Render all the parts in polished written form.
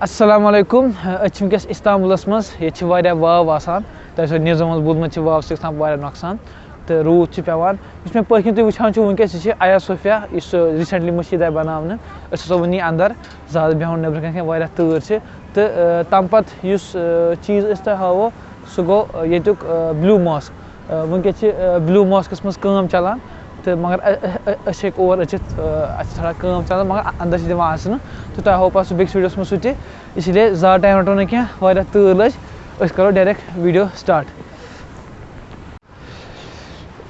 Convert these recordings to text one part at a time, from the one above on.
Assalamu alaikum. Turkiye İstanbul'as maz yeti varya vav asan. Təsəvvür nizamımız bulmaçı vav sıxsan varya noksan. Tə ruut çı pevan. Yus mən pəkin tə vıçan çu vünkəs çı Hagia Sophia yus recently mashid ay banavnı. Ös so vuni andar zad behon nebr kan varya tır çı. Tə tampat yus çiz istə havo sugo yetuk Blue Mosque. Vünkəs çı Blue Mosque maz kəm çalan. تہٕ مگر أسۍ ہیٚکۍ اور أژِتھ اَسہِ چھِ تھوڑا کٲم چلان مگر اَندَر چھِ دِوان اَژنہٕ تہٕ تۄہہِ ہوو پَتہٕ سُہ بیٚکِس ویٖڈیوَس منٛز سُہ تہِ اسی لیے زیادٕ ٹایم رَٹو نہٕ کینٛہہ واریاہ تۭر لٔج أسۍ کَرو ڈایریکٹ ویٖڈیو سٹاٹ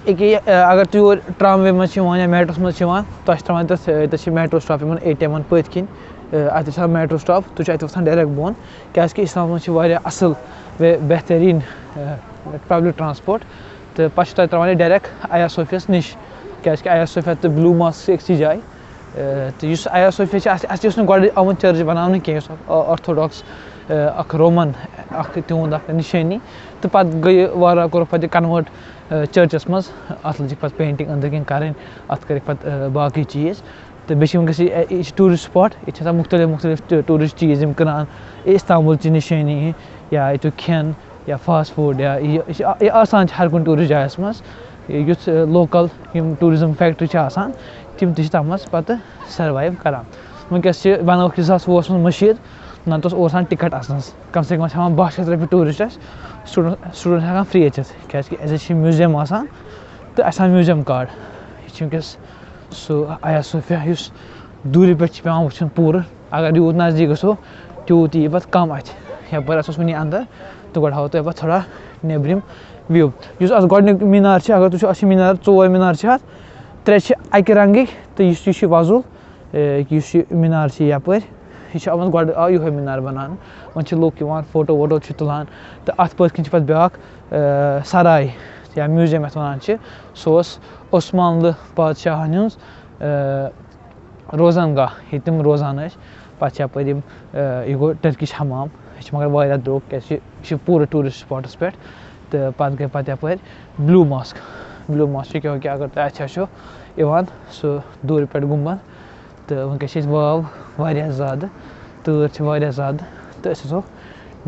أکیٛاہ اگر تُہۍ یور ٹرٛام وے منٛز چھِ یِوان یا میٹروَس منٛز چھِ یِوان تۄہہِ چھِ ترٛاوان تَتھ چھِ میٹرو سٹاپ یِمَن اے ٹی اٮ۪مَن پٔتۍ کِنۍ اَتہِ چھِ آسان میٹرو سٹاپ تُہۍ چھُو اَتہِ وۄتھان ڈایریکٹ بۄن کیٛازِکہِ اِسلامَس منٛز چھِ واریاہ اَصٕل بہتریٖن پَبلِک ٹرٛانسپوٹ تہٕ پَتہٕ چھِ تۄہہِ ترٛاوان یہِ ڈایریکٹ Hagia Sophiaہَس نِش کیٛازِکہِ Hagia Sophia تہٕ بِلوٗ ماسک چھِ أکسٕے جایہِ تہٕ یُس Hagia Sophia چھِ اَسہِ اوس نہٕ گۄڈٕ آمُت چٔرٕچ بَناونہٕ کینٛہہ یُس اَکھ آرتھوڈاکٕس اَکھ رومَن اَکھ تِہُنٛد اَکھ نِشٲنی تہٕ پَتہٕ گٔیہِ وارٕ کوٚرُکھ پَتہٕ یہِ کَنوٲٹ چٔرچَس منٛز اَتھ لٔجِکھ پَتہٕ پینٹِنٛگ أنٛدرۍ کِنۍ کَرٕنۍ اَتھ کٔرِکھ پَتہٕ باقٕے چیٖز تہٕ بیٚیہِ چھِ وٕنکٮ۪س یہِ چھِ ٹوٗرِسٹ سپاٹ ییٚتہِ چھِ آسان مُختلِف مُختلِف ٹوٗرِسٹ چیٖز یِم کٕنان اِستانبُلچہِ نِشٲنی یا ییٚتیُک کھٮ۪ن یا فاسٹ فوٗڈ یا یہِ آسان چھِ ہر کُنہِ ٹوٗرِسٹ جایَس منٛز یُتھ لوکَل یِم ٹوٗرِزٕم فیکٹری چھِ آسان تِم تہِ چھِ تَتھ منٛز پَتہٕ سٔروایِو کَران وٕنکٮ۪س چھِ بَنٲوٕکھ 2002 منٛز مٔشیٖد نَتہٕ اوس اور آسان ٹِکَٹ اَژنَس کَم سے کَم ٲسۍ ہٮ۪وان 1200 رۄپیہِ ٹوٗرِسٹَس سٹوٗڈَنٛٹ ہٮ۪کان فِرٛی أژِتھ کیٛازِکہِ اَسہِ چھِ میوٗزیَم آسان تہٕ اَسہِ آو میوٗزیَم کارڈ یہِ چھِ وٕنکٮ۪س سُہ Hagia Sophia یُس دوٗرِ پٮ۪ٹھ چھِ پٮ۪وان وٕچھُن پوٗرٕ اگر یوٗت نزدیٖک گژھو تیوٗت یی پَتہٕ کَم اَتھِ یَپٲرۍ آسو وٕنی اَندَر تہٕ گۄڈٕ ہاوو تۄہہِ پَتہٕ تھوڑا نیٚبرِم وِو یُس اَتھ گۄڈٕنیُک مِنار چھِ اگر تُہۍ وٕچھو اَتھ چھِ مِنار 4 مِنار چھِ اَتھ 3 چھِ اَکہِ رنٛگٕکۍ تہٕ یُس یہِ چھِ وۄزُل یُس یہِ مِنار چھِ یَپٲرۍ یہِ چھِ آمُت گۄڈٕ آو یِہوٚے مِنار بَناونہٕ وۄنۍ چھِ لُکھ یِوان فوٹو ووٹو چھِ تُلان تہٕ اَتھ پٔتۍ کِنۍ چھِ پَتہٕ بیٛاکھ سراے یا میوٗزیَم یَتھ وَنان چھِ سُہ اوس عثمانلہٕ بادشاہَن ہٕنٛز روزان گاہ ییٚتہِ تِم روزان ٲسۍ پَتہٕ چھِ یَپٲرۍ یِم یہِ گوٚو ٹٔرکِش حمام یہِ چھِ مگر واریاہ درٛوگ کیٛازِکہِ یہِ چھِ پوٗرٕ ٹوٗرِسٹ سپاٹَس پٮ۪ٹھ تہٕ پَتہٕ گٔے پَتہٕ یَپٲرۍ بِلوٗ ماسک کیونکہِ اگر تۄہہِ اَتہِ آسیو یِوان سُہ دوٗرِ پٮ۪ٹھ گُمبَد تہٕ وٕنکٮ۪س چھِ أسۍ واو واریاہ زیادٕ تۭر چھِ واریاہ زیادٕ تہٕ أسۍ اژو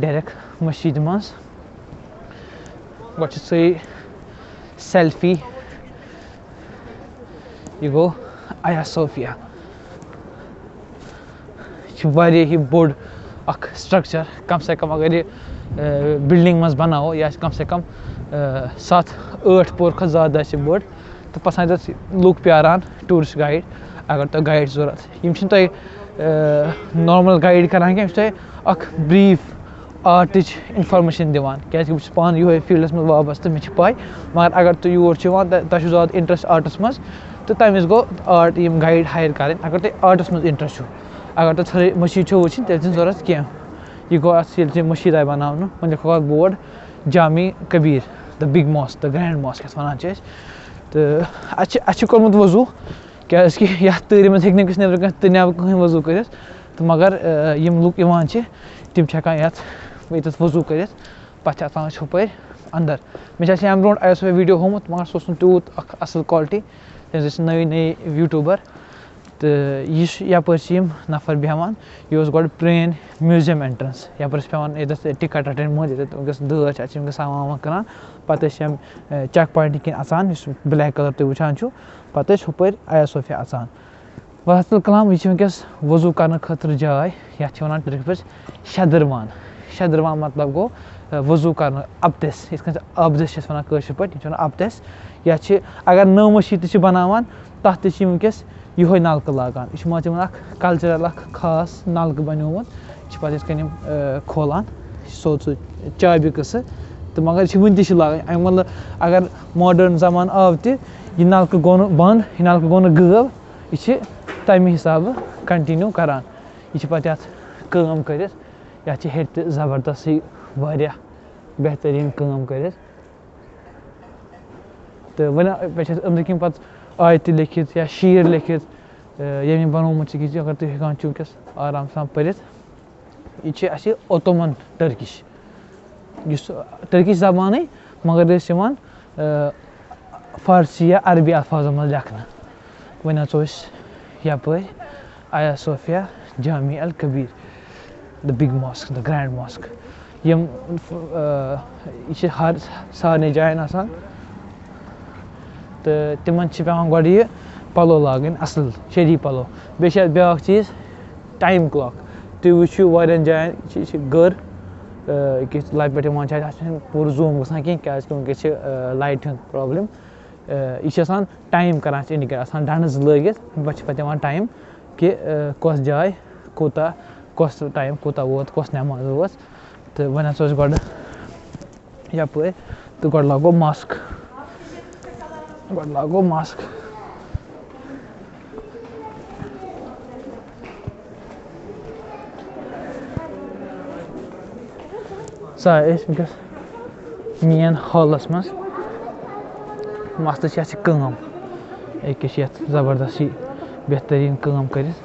ڈایریکٹ مٔشیٖدِ منٛز گۄڈٕ چھِ سٲری سٮ۪لفی یہِ گوٚو Hagia Sophia یہِ چھِ واریاہ یہِ بوٚڑ اَکھ سٹرٛکچَر کَم سے کَم اگر یہِ بِلڈِنٛگ منٛز بَناوو یہِ آسہِ کَم سے کَم 7-8 پور کھۄتہٕ زیادٕ آسہِ یہِ بٔڑ تہٕ پَتہٕ آسان تَتھ لُکھ پیٛاران ٹوٗرِسٹ گایِڈ اگر تۄہہِ گایِڈ ضوٚرَتھ یِم چھِنہٕ تۄہہِ نارمَل گایِڈ کَران کینٛہہ یِم چھِ تۄہہِ اَکھ برٛیٖف آرٹٕچ اِنفارمیشَن دِوان کیٛازِکہِ بہٕ چھُس پانہٕ یِہوٚے فیٖلڈَس منٛز وابسطہٕ مےٚ چھِ پَے مگر اگر تُہۍ یور چھِ یِوان تۄہہِ چھُ زیادٕ اِنٹرٛسٹ آرٹَس منٛز تہٕ تَمہِ وِزِ گوٚو آرٹ یِم گایِڈ ہایَر کَرٕنۍ اگر تۄہہِ آرٹَس منٛز اِنٹرٛسٹ چھُ اگر تۄہہِ ژھٔرٕے مٔشیٖد چھو وٕچھِنۍ تیٚلہِ چھِنہٕ ضوٚرَتھ کینٛہہ یہِ گوٚو اَتھ ییٚلہِ تہِ مٔشیٖد آیہِ بَناونہٕ وۄنۍ لیکھوکھ اَتھ بوڑ جامی کبیٖر the big mosque the grand mosque یَتھ وَنان چھِ أسۍ تہٕ اَسہِ چھِ کوٚرمُت وضوٗ کیٛازِکہِ یَتھ تۭرِ منٛز ہیٚکہِ نہٕ أکِس نٮ۪برٕ کانٛہہ تہٕ نٮ۪برٕ کٕہٕنۍ وضوٗ کٔرِتھ تہٕ مگر یِم لُکھ یِوان چھِ تِم چھِ ہٮ۪کان ییٚتٮ۪تھ وضوٗ کٔرِتھ پَتہٕ چھِ اژان أسۍ ہُپٲرۍ اَندَر مےٚ چھِ اَسہِ اَمہِ برونٛٹھ Hagia Sophia ویٖڈیو ہومُت مگر سُہ اوس نہٕ تیوٗت اَکھ اَصٕل کالٹی تَمہِ سۭتۍ چھِ نٔے یوٗٹیوٗبَر تہٕ یہِ چھُ یَپٲرۍ چھِ یِم نفر بیٚہوان یہِ اوس گۄڈٕ پرٛٲنۍ میوٗزیَم اٮ۪نٹرٛنس یَپٲرۍ ٲسۍ پٮ۪وان ییٚتٮ۪تھ ٹِکَٹ رَٹٕنۍ مٔنٛزۍ ییٚتٮ۪تھ وٕنکٮ۪س دٲر چھِ اَتہِ چھِ وٕنکٮ۪س سامان وامان کٕنان پَتہٕ ٲسۍ یِم چَک پویِنٛٹہِ کِنۍ اَژان یُس بٕلیک کَلَر تُہۍ وٕچھان چھُو پَتہٕ ٲسۍ ہُپٲرۍ Hagia Sophia اَژان وَحدَتُل کلام یہِ چھِ وٕنکٮ۪س وضوٗ کَرنہٕ خٲطرٕ جاے یَتھ چھِ وَنان ٹٔرکِش پٲٹھۍ شَدٕروان مطلب گوٚو وضوٗ کَرنہٕ اَبدِس یِتھ کٔنۍ آبدِس چھِ أسۍ وَنان کٲشِر پٲٹھۍ یِم چھِ وَنان اَبدِس یَتھ چھِ اگر نٔو مٔشیٖد تہِ چھِ بَناوان تَتھ تہِ چھِ یِم وٕنکٮ۪س یِہوٚے نَلکہٕ لاگان یہِ چھُ مان ژٕ یِمَن اَکھ کَلچَرَل اَکھ خاص نَلکہٕ بَنیومُت یہِ چھِ پَتہٕ یِتھ کٔنۍ یِم کھولان یہِ چھِ سیوٚد سُہ چابہِ قٕصہٕ تہٕ مگر یہِ چھِ وٕنہِ تہِ چھِ لاگان اَمیُک مطلب اگر ماڈٲرٕن زمانہٕ آو تہِ یہِ نَلکہٕ گوٚو نہٕ بنٛد یہِ نَلکہٕ گوٚو نہٕ غٲب یہِ چھِ تَمہِ حِسابہٕ کَنٹِنیوٗ کَران یہِ چھِ پَتہٕ یَتھ کٲم کٔرِتھ یَتھ چھِ ہیٚرِ تہِ زبردستٕے واریاہ بہتریٖن کٲم کٔرِتھ تہٕ وۄنۍ پٮ۪ٹھ چھِ اَتھ أنٛدرۍ کِنۍ پَتہٕ آیتہِ لیکھِتھ یا شیٖر لیکھِتھ ییٚمۍ یہِ بَنومُت چھِ کہِ اگر تُہۍ ہٮ۪کان چھِو وٕنکٮ۪س آرام سان پٔرِتھ یہِ چھِ اَسہِ اوتومَن ٹٔرکِش یُس ٹٔرکِش زبانٕے مگر ٲسۍ یِوان فارسی یا عربی الفاظو منٛز لیکھنہٕ وۄنۍ اژو أسۍ یَپٲرۍ Hagia Sophia Jami الکبیٖر the big mosque, the grand mosque. Yem ichi har sarne jayen asan. Te timan chi pevan godi ye palo lagin asl sheri palo. Be shay beyak cheez time clock. Tu wuchu varian jayen ichi gar ki light bete wan chay asan pur zoom gsan ki kyaz ki unke chi light hun problem. Ichi asan time karan chi indicate asan danas lagit bach pate wan time ki kos jay kota kos time kota vot kos namaz vos. Te wan asos god yapur to god lago mosque. God lago mosque. Sa is because mian hallas mas master cheh kangam ek yat zabardasti behtarin kangam karis.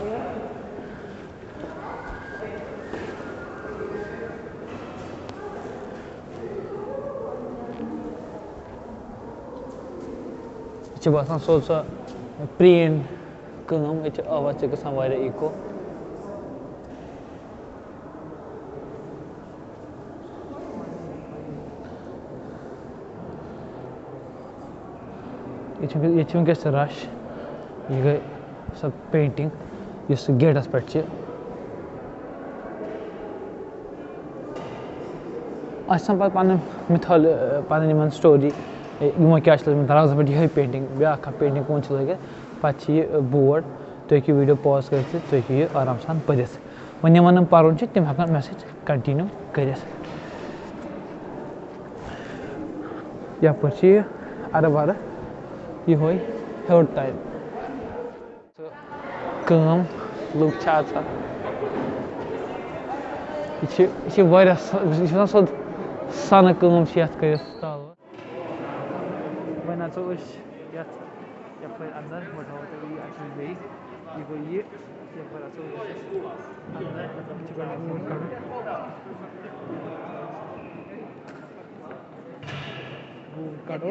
Ichi basan solsa preen kangam ichi awaz che gasan vayra eko. Ichi unkes rush ye sab painting yus gate aspect che asam pat pan mythol pan niman story yimo kya chal daraz pe ye painting bya ka painting kon chal ge pachi board to ki video pause karse to ki aram san paris when yamanam parun che tim hakan message continue karis ya pachi arabara ये होई third time तो कम लोग चाहता इसे virus इसे सो सान कम शियात कर stall बना तो उस या पर अंदर बढ़ाओ तो ये अच्छी गई ये को ये पर तो अंदर कुछ करना फोन कर काटो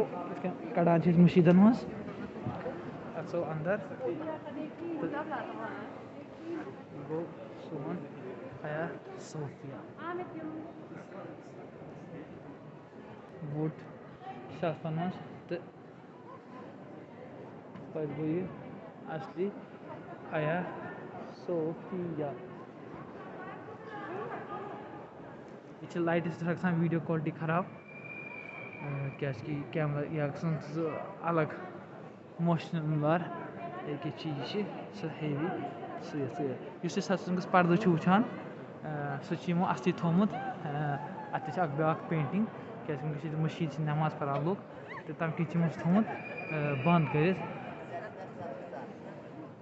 कड़ा चीज मुशीदन was so अंदर go soon Hagia Sophia wood shafan was the पर वो ये असली Hagia Sophia इच लाइट इस तरह से वीडियो क्वालिटी खराब क्या कि कैमरा या अलग मोशन वार एक चीज सो हेवी सो सत्संगस पर्दो वुचान सो असली थोमुत अत ब्या पेंटिंग क्या मशीद नमाज पढ़ान लोग तो तम कि थोमुत बंद कर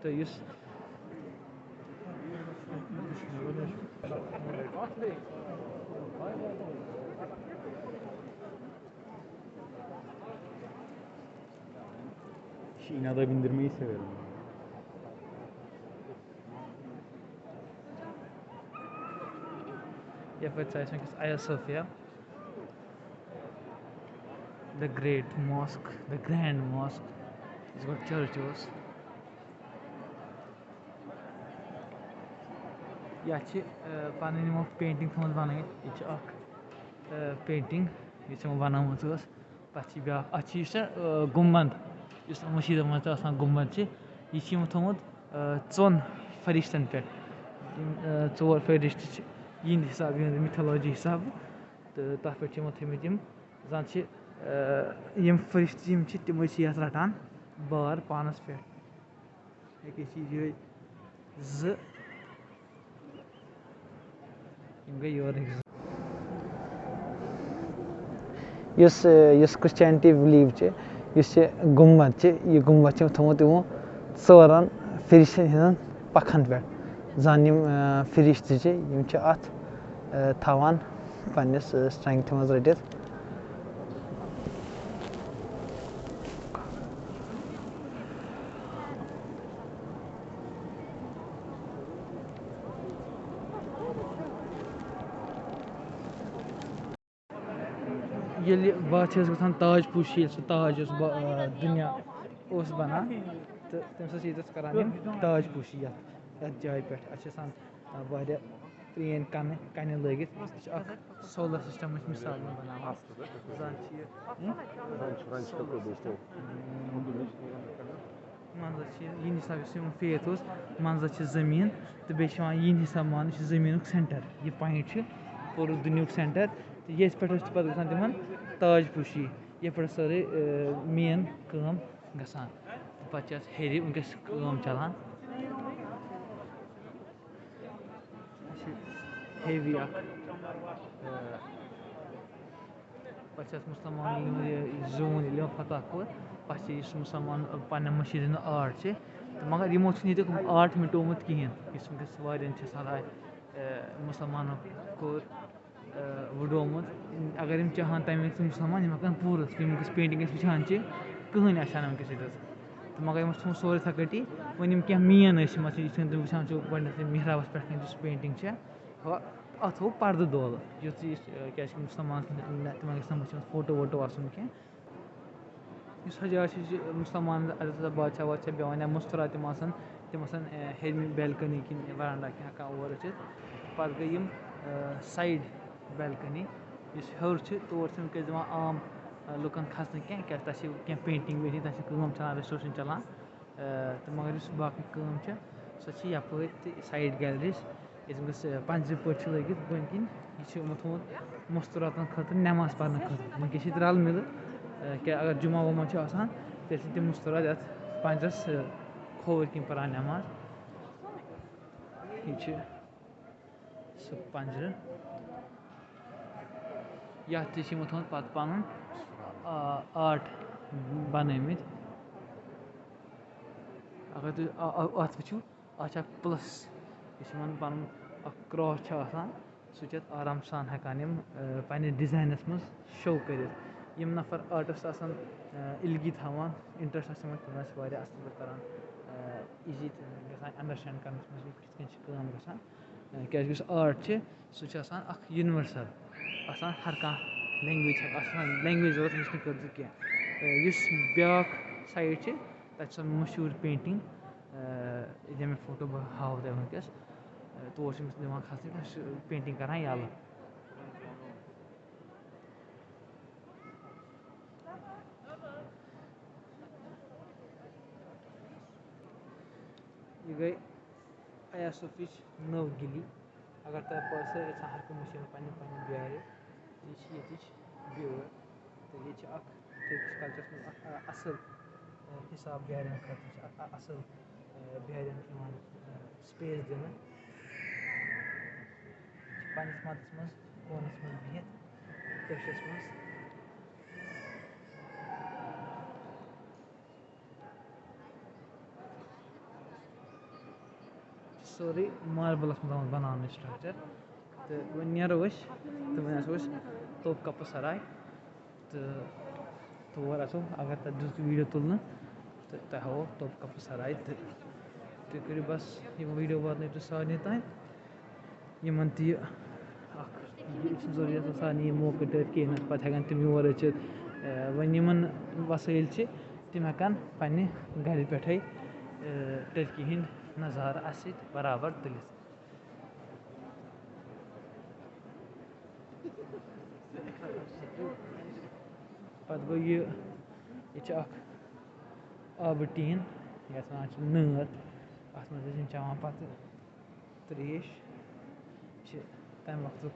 तो İnada bindirmeyi severim. Yeah, but I think it's Hagia Sophia, the great mosque, the grand mosque. It's got churches. Yeah, panini painting from one each painting which one of us. Pachi bia achi gumband. Just mashida mata asan gumband chi. Ichi mutamud zon farishtan pe. Zor farishtan yin hesab yin mythology hesab. Tah pe chi mutamid zan chi yim farishtim chi timochi yasratan bar panas pe. Ek chीज z Yus Christianity believe che yus gumbad che ye gumbad che thomot wo soran firishtan hinan pakhan pe zanim firishti che yim che at thawan pannis strength mas rated ये बात है गसान ताज pushy सो ताज दुनिया उस बना तो तम सी करान ताज pushy यथ जाय पे अच्छे सान वारिया پرٛٲنۍ کَنہِ لٲگِتھ یہِ چھِ اَکھ سولَر سِسٹَمٕچ مِثال یِم بَناوان زَن چھِ یہِ سولَر سِسٹَم منٛزَس چھِ یِہِنٛدِ حِساب یُس یِمن فیتھ اوس منٛزَس چھِ زٔمیٖن تہٕ بیٚیہِ چھِ یِوان یِہِنٛدِ حِساب ماننہٕ یہِ چھِ زٔمیٖنُک سٮ۪نٹَر یہِ پویِنٛٹ چھِ پوٗرٕ دُنیاہُک سٮ۪نٹَر تہٕ ییٚتہِ پٮ۪ٹھ چھِ پَتہٕ گژھان تِمَن تاج پوٗشی ییٚتہِ پٮ۪ٹھ سٲرٕے مین کٲم گژھان تہٕ پَتہٕ چھِ اَتھ ہیٚرِ وٕنکٮ۪س کٲم چَلان یہِ چھِ ہیوی اَکھ پَتہٕ چھِ اَتھ مُسلمان زوٗن ییٚلہِ یِمو فتح کوٚر پَتہٕ چھِ یُس مُسلمان پنٛنٮ۪ن مٔشیٖد ہُنٛد آرٹ چھِ تہٕ مگر یِمو چھِنہٕ ییٚتیُک آرٹ مِٹومُت کِہیٖنۍ یُس وٕنکٮ۪س واریاہَن چھِ صلاح مُسلمانو کوٚر وٕڈومُت اگر یِم چاہان تَمہِ وِزِ مُسلمان یِم ہٮ۪کَن پوٗرٕ یِم وٕنکٮ۪س پینٹِنٛگ أسۍ وٕچھان چھِ کٕہٕنۍ آسہِ ہا نہٕ وٕنکٮ۪س ییٚتٮ۪تھ تہٕ مگر یِمو چھِ تھوٚمُت سورُے یِتھَے کٲٹھی وۄنۍ یِم کینٛہہ مین ٲسۍ یِم یِتھ کٔنۍ تُہۍ وٕچھان چھُو گۄڈنٮ۪تھٕے محرابَس پٮ۪ٹھ کَنۍ یُس پینٹِنٛگ چھےٚ اَتھ تھوٚو پَردٕ دولہٕ یُتھ یہِ کیٛازِکہِ مُسلمان تِمَن گژھِ نہٕ وٕچھُن فوٹو ووٹو آسُن کینٛہہ یُس حجا چھِ مُسلمان بادشاہ وادشاہ بیٚہوان یا مُسترا تِم آسان ہیٚرمہِ بیلکٔنی کِنۍ وَرانڈا کِنۍ ہٮ۪کان اور أژِتھ پَتہٕ گٔے یِم سایڈ بیلکٔنی یُس ہیوٚر چھِ تور چھِنہٕ وٕنکٮ۪س دِوان عام لُکَن کھَسنہٕ کینٛہہ کیٛازِ تَتھ چھِ کینٛہہ پینٹِنٛگ وینٹِنٛگ تَتھ چھِ کٲم چَلان ریسٹوریشَن چَلان تہٕ مگر یُس باقٕے کٲم چھِ سۄ چھِ یَپٲرۍ تہِ سایڈ گیلریٖز ییٚتہِ وٕنکٮ۪س پنٛجرِ پٲٹھۍ چھِ لٲگِتھ بٔنۍ کِنۍ یہِ چھِ یِمو تھوٚمُت مُستوراتَن خٲطرٕ نٮ۪ماز پَرنہٕ خٲطرٕ وٕنکٮ۪س چھِ ییٚتہِ رَل مِلہٕ کیٛاہ اگر جُمعہ وُمعہ چھُ آسان تیٚلہِ چھِ تِم مُستورات یَتھ پنٛجرَس کھووٕرۍ کِنۍ پَران نٮ۪ماز یہِ چھِ سُہ پنٛجرٕ یَتھ تہِ چھِ یِمو تھوٚمُت پَتہٕ پَنُن آرٹ بَنٲومٕتۍ اگر تُہۍ اَتھ وٕچھِو اَتھ چھِ اَکھ پٕلَس یُس یِمَن پَنُن اَکھ کرٛاس چھُ آسان سُہ چھِ اَتھ آرام سان ہٮ۪کان یِم پنٛنِس ڈِزاینَس منٛز شو کٔرِتھ یِم نفر آرٹِسٹ آسان اِلگی تھاوان اِنٹرٛسٹ آسان تِمَن چھِ واریاہ اَصٕل پٲٹھۍ کَران ایٖزی گژھان اَنڈَرسٕٹینٛڈ کَرنَس منٛز یہِ کِتھ کٔنۍ چھِ کٲم گژھان کیٛازِکہِ یُس آرٹ چھِ سُہ چھِ آسان اَکھ یوٗنیؤرسَل آسان ہر کانٛہہ لینٛگویج چھِ آسان لینٛگویج ضوٚرَتھ ہیٚچھنہٕ خٲطرٕ کینٛہہ یُس بیٛاکھ سایڈ چھِ تَتہِ چھِ سۄ مشہوٗر پینٹِنٛگ ییٚتٮ۪ن مےٚ فوٹو بہٕ ہاوو تۄہہِ وٕنکٮ۪س تور چھِ أمِس دِوان کھَسنہٕ سُہ پینٹِنٛگ کَران یَلہٕ یہِ گٔے ایا صوفیِچ نٔو گِلی اگر تۄہہِ باسیو یَژھان ہر کُنہِ وٕچھِنۍ پنٛنہِ پنٛنہِ بیارِ یہِ چھِ ییٚتِچ بیٲر تہٕ ییٚتہِ چھِ اَکھ ٹٔرکِش کَلچَرَس منٛز اَکھ اَصٕل حِساب بیارٮ۪ن خٲطرٕ چھِ اَکھ اَصٕل بیارٮ۪ن یِوان سپیس دِنہٕ چھِ پنٛنِس مَتَس منٛز کوٗنَس منٛز بِہِتھ کٲشرِس منٛز سورُے ماربلَس منٛز آمُت بَناونہٕ یہِ سٹرٛکچَر تہٕ وۄنۍ نیرو أسۍ تہٕ وۄنۍ آسو أسۍ توپ کَپہٕ سراے تہٕ تور اَژو اگر تَتھ دِژ ویٖڈیو تُلنہٕ تہٕ تۄہہِ ہاوو توپ کَپہٕ سراے تہٕ تُہۍ کٔرِو بَس یِم ویٖڈیو واتنٲیِو تُہۍ سارنٕے تانۍ یِمَن تہِ یہِ اَکھ یہِ چھِنہٕ ضروٗری آسان سارنٕے یہِ موقعہٕ دِتھ کِہیٖنۍ پَتہٕ ہٮ۪کَن تِم یور أژِتھ وۄنۍ یِمَن وَسٲیِل چھِ تِم ہٮ۪کَن پنٛنہِ گَرِ پٮ۪ٹھَے ٹٔرکی ہِنٛدۍ نظارٕ اَسہِ سۭتۍ برابر تُلِتھ پَتہٕ گوٚو یہِ چھِ اَکھ آبہٕ ٹیٖن یَتھ وَنان چھِ نٲر اَتھ منٛز ٲسۍ یِم چٮ۪وان پَتہٕ ترٛیش چھِ تَمہِ وقتُک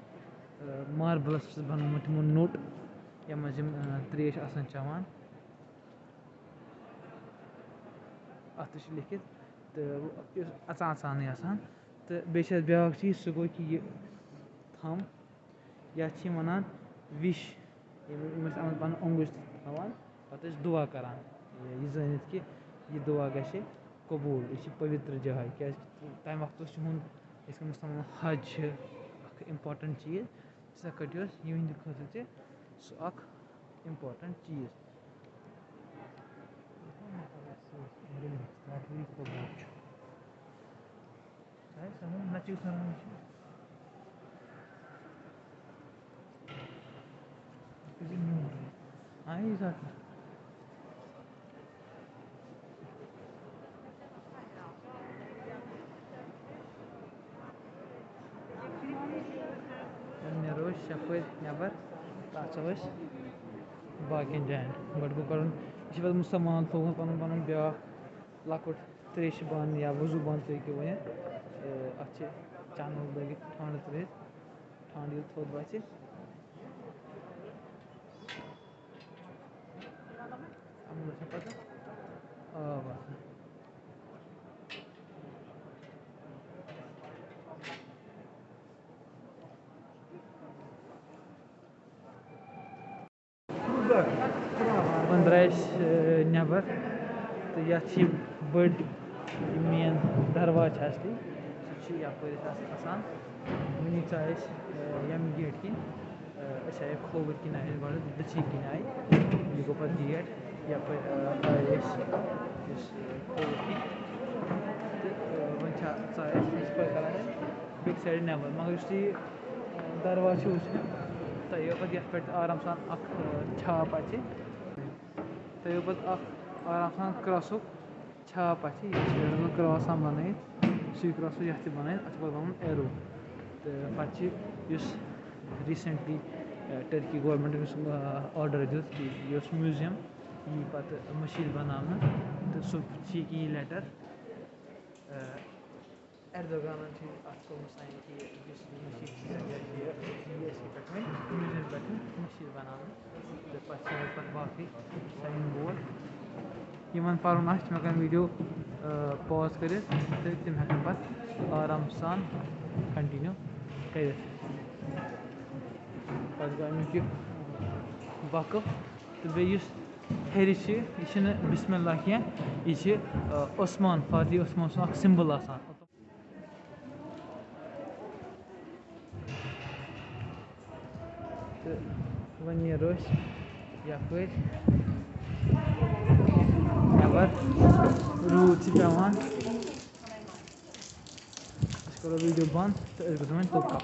ماربلَس چھُس بَنومُت یِمو نوٚٹ یَتھ منٛز یِم ترٛیش آسان چٮ۪وان اَتھ تہِ چھِ لیکھِتھ تہٕ یُس اَژان اَژانٕے آسان تہٕ بیٚیہِ چھِ اَتھ بیٛاکھ چیٖز سُہ گوٚو کہِ یہِ تھَم یَتھ چھِ یِم وَنان وِش یِم ٲسۍ اَتھ منٛز پَنُن اوٚنٛگُج تھاوان پَتہٕ ٲسۍ دُعا کَران یہِ زٲنِتھ کہِ یہِ دُعا گژھِ قبوٗل یہِ چھِ پٔوِترٛ جاے کیٛازِکہِ تَمہِ وقتہٕ اوس یِہُنٛد یِتھ کٔنۍ مُسلمان حج چھِ اَکھ اِمپاٹَنٛٹ چیٖز تِتھَے کٲٹھۍ اوس یِہِنٛدِ خٲطرٕ تہِ سُہ اَکھ اِمپاٹَنٛٹ چیٖز यपरि नेबर ताचो अस बाकियन जायन गड गो करन यह पत मुसलमान थोवन पन पन ब्या लकुट त्रेश बन या वजू बन तक वन अत चैनल लगित ठंड त्रेस ठंड ये थोद बचे पता बस वन द्रास नबर तो ये बड़ मेन दरवाज असली सह यपर आसान वन आए यम गेट किन आए खोवर किन आए गो दक्षिण किन आए यह गो पे गेट यपर आए खोवर किन तो वन पे करान बैक साइड नबर मगर तुम दरवाज वो तो पे ये आराम सान छाप तो पे आराम सान क्रॉसुक छाप क्रॉस बन सू क्रॉस ये बन अत बन एरो तो पे रिसेंटली टर्की गवर्नमेंट ऑर्डर दित कि यह म्यूजियम यी पे मशीद बनाने तो सह यी लेटर एर्दोगान साइन कि म्यूजियम पे मशीद बनाने तो पे बाकी साइन बोर्ड इन पर्न तम वीडियो पॉज कर तम पे आराम सान कंटिन्यू कर अमुक वक़फ तो बेस हेर यह बिस्मिल्लाह कह यह उस्मान फाती उस्मान सुन सिंबल आसान तो वन नीरो यपर नबर रूद पेवान करो वीडियो बंद तो वो तुप्पा